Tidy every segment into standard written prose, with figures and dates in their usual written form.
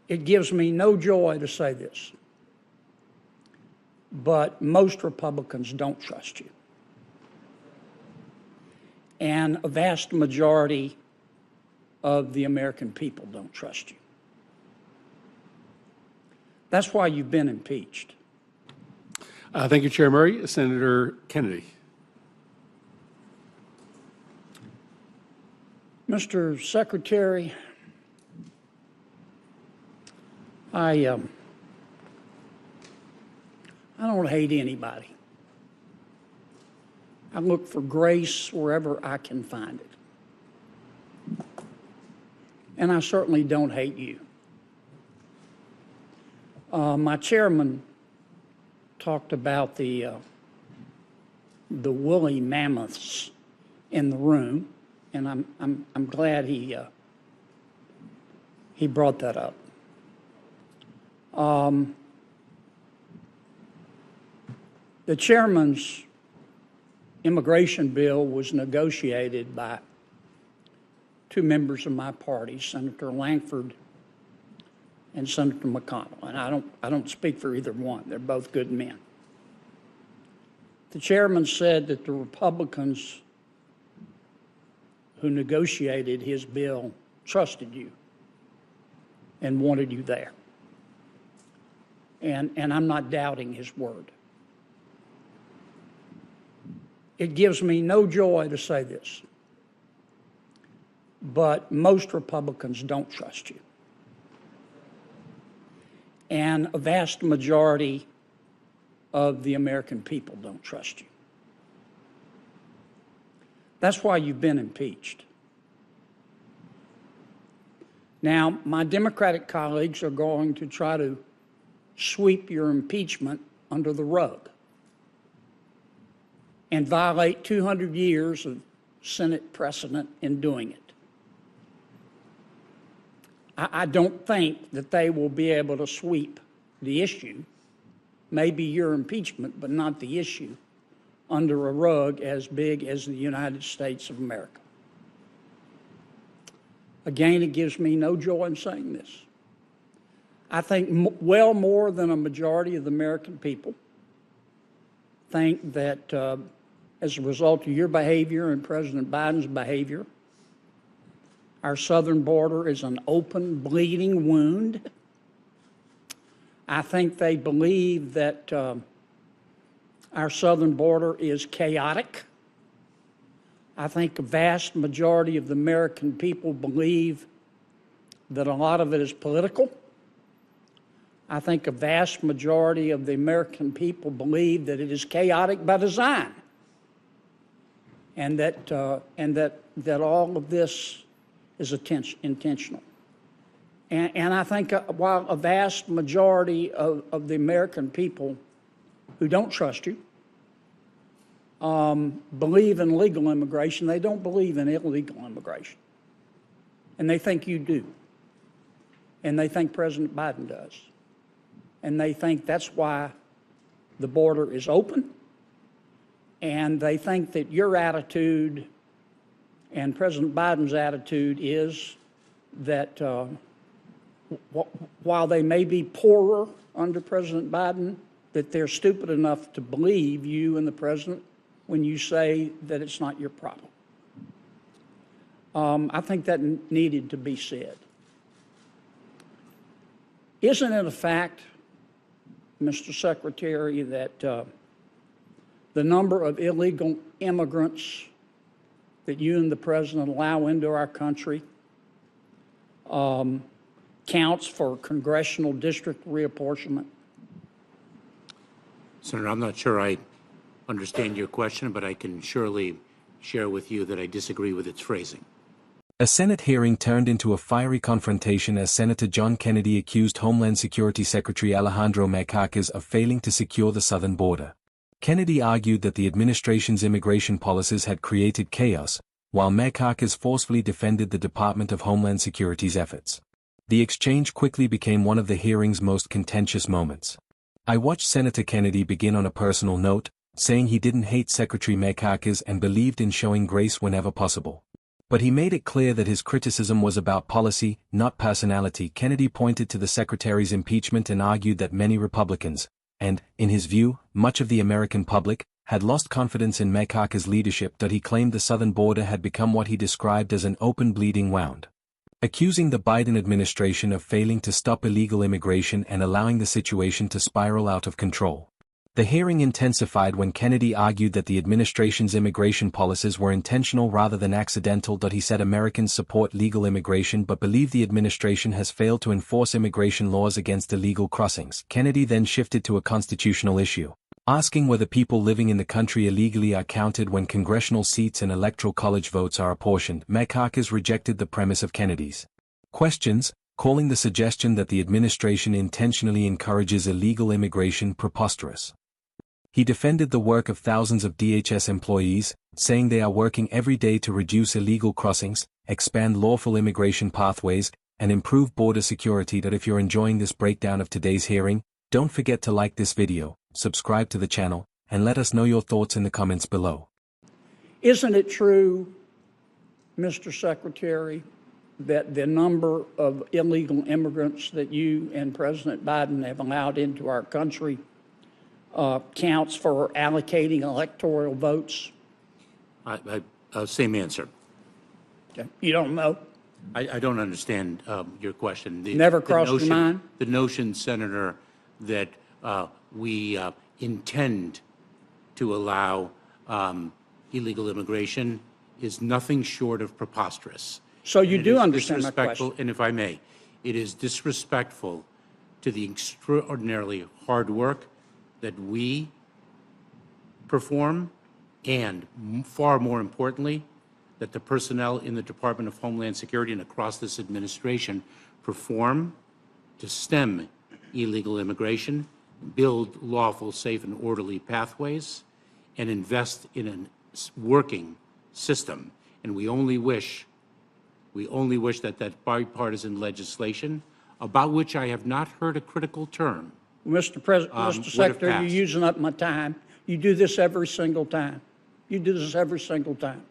It gives me no joy to say this, but most Republicans don't trust you. And a vast majority of the American people don't trust you. That's why you've been impeached. Thank you, Chair Murray. Senator Kennedy. Mr. Secretary, I don't hate anybody. I look for grace wherever I can find it. And I certainly don't hate you. My chairman talked about the woolly mammoths in the room, and I'm glad he brought that up. The chairman's immigration bill was negotiated by two members of my party, Senator Langford and Senator McConnell, and I don't speak for either one. They're both good men. The chairman said that the Republicans who negotiated his bill trusted you and wanted you there. And I'm not doubting his word. It gives me no joy to say this, but most Republicans don't trust you. And a vast majority of the American people don't trust you. That's why you've been impeached. Now, my Democratic colleagues are going to try to sweep your impeachment under the rug and violate 200 years of Senate precedent in doing it. I don't think that they will be able to sweep the issue, maybe your impeachment, but not the issue, under a rug as big as the United States of America. Again, it gives me no joy in saying this. I think well more than a majority of the American people think that as a result of your behavior and President Biden's behavior, our southern border is an open, bleeding wound. I think they believe that our southern border is chaotic. I think a vast majority of the American people believe that a lot of it is political. I think a vast majority of the American people believe that it is chaotic by design, and that all of this is intentional. And I think while a vast majority of the American people who don't trust you believe in legal immigration, they don't believe in illegal immigration. And they think you do. And they think President Biden does. And they think that's why the border is open. And they think that your attitude and President Biden's attitude is that while they may be poorer under President Biden, that they're stupid enough to believe you and the president when you say that it's not your problem. I think that needed to be said. Isn't it a fact, Mr. Secretary, that the number of illegal immigrants that you and the president allow into our country counts for congressional district reapportionment? Senator, I'm not sure I understand your question, but I can surely share with you that I disagree with its phrasing. A Senate hearing turned into a fiery confrontation as Senator John Kennedy accused Homeland Security Secretary Alejandro Mayorkas of failing to secure the southern border. Kennedy argued that the administration's immigration policies had created chaos, while Mayorkas forcefully defended the Department of Homeland Security's efforts. The exchange quickly became one of the hearing's most contentious moments. I watched Senator Kennedy begin on a personal note, saying he didn't hate Secretary Mayorkas and believed in showing grace whenever possible. But he made it clear that his criticism was about policy, not personality. Kennedy pointed to the secretary's impeachment and argued that many Republicans, and, in his view, much of the American public, had lost confidence in Mayorkas' leadership. That he claimed the southern border had become what he described as an open bleeding wound, accusing the Biden administration of failing to stop illegal immigration and allowing the situation to spiral out of control. The hearing intensified when Kennedy argued that the administration's immigration policies were intentional rather than accidental. He said Americans support legal immigration but believe the administration has failed to enforce immigration laws against illegal crossings. Kennedy then shifted to a constitutional issue, asking whether people living in the country illegally are counted when congressional seats and electoral college votes are apportioned. Mayorkas rejected the premise of Kennedy's questions, calling the suggestion that the administration intentionally encourages illegal immigration preposterous. He defended the work of thousands of DHS employees, saying they are working every day to reduce illegal crossings, expand lawful immigration pathways, and improve border security. If you're enjoying this breakdown of today's hearing, don't forget to like this video, subscribe to the channel, and let us know your thoughts in the comments below. Isn't it true, Mr. Secretary, that the number of illegal immigrants that you and President Biden have allowed into our country counts for allocating electoral votes? Same answer. Okay. You don't know? I don't understand your question. Never crossed your mind? The notion, Senator, that we intend to allow illegal immigration is nothing short of preposterous. So you do understand my question? And if I may, it is disrespectful to the extraordinarily hard work that we perform, and far more importantly, that the personnel in the Department of Homeland Security and across this administration perform to stem illegal immigration, build lawful, safe, and orderly pathways, and invest in a working system. And we only wish that bipartisan legislation, about which I have not heard a critical term, Mr. Secretary, you're using up my time. You do this every single time. You do this every single time.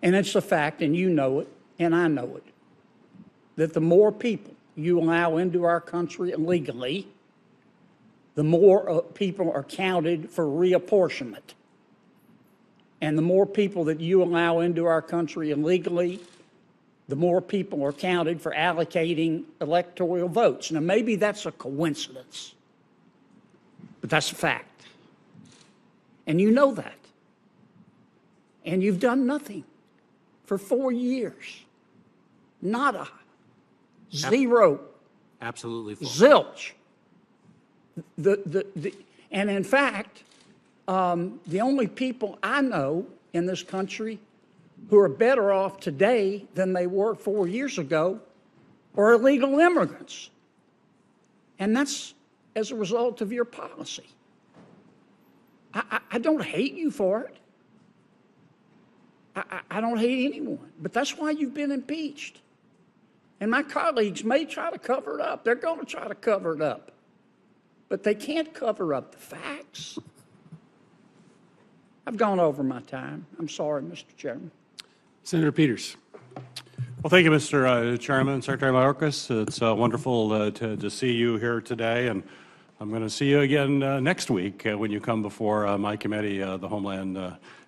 And it's a fact, and you know it, and I know it, that the more people you allow into our country illegally, the more people are counted for reapportionment. And the more people that you allow into our country illegally, the more people are counted for allocating electoral votes. Now, maybe that's a coincidence, but that's a fact. And you know that. And you've done nothing for 4 years. Nada. Zero. absolutely false. Zilch. And in fact, the only people I know in this country who are better off today than they were 4 years ago are illegal immigrants. And that's as a result of your policy. I don't hate you for it. I don't hate anyone, but that's why you've been impeached. And my colleagues may try to cover it up. They're going to try to cover it up. But they can't cover up the facts. I've gone over my time. I'm sorry, Mr. Chairman. Senator Peters. Well, thank you, Mr. Chairman, Secretary Mayorkas. It's wonderful to see you here today, and I'm going to see you again next week when you come before my committee, the Homeland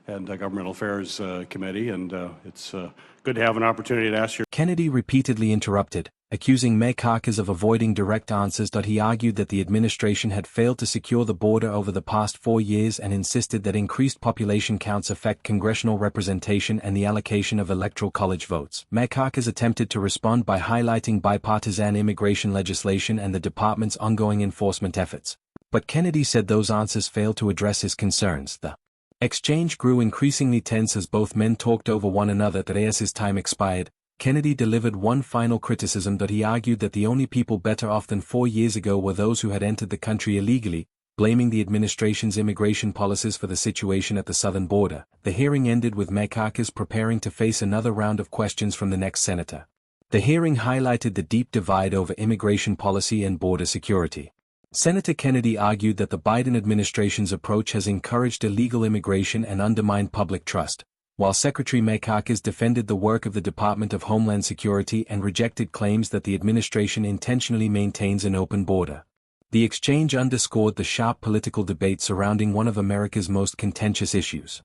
and Governmental Affairs Committee, and it's good to have an opportunity to ask your... Kennedy repeatedly interrupted, accusing Mayorkas of avoiding direct answers. He argued that the administration had failed to secure the border over the past 4 years and insisted that increased population counts affect congressional representation and the allocation of electoral college votes. Mayorkas attempted to respond by highlighting bipartisan immigration legislation and the department's ongoing enforcement efforts. But Kennedy said those answers failed to address his concerns. The exchange grew increasingly tense as both men talked over one another. As his time expired, Kennedy delivered one final criticism. He argued that the only people better off than 4 years ago were those who had entered the country illegally, blaming the administration's immigration policies for the situation at the southern border. The hearing ended with Mayorkas preparing to face another round of questions from the next senator. The hearing highlighted the deep divide over immigration policy and border security. Senator Kennedy argued that the Biden administration's approach has encouraged illegal immigration and undermined public trust, while Secretary Mayorkas defended the work of the Department of Homeland Security and rejected claims that the administration intentionally maintains an open border. The exchange underscored the sharp political debate surrounding one of America's most contentious issues.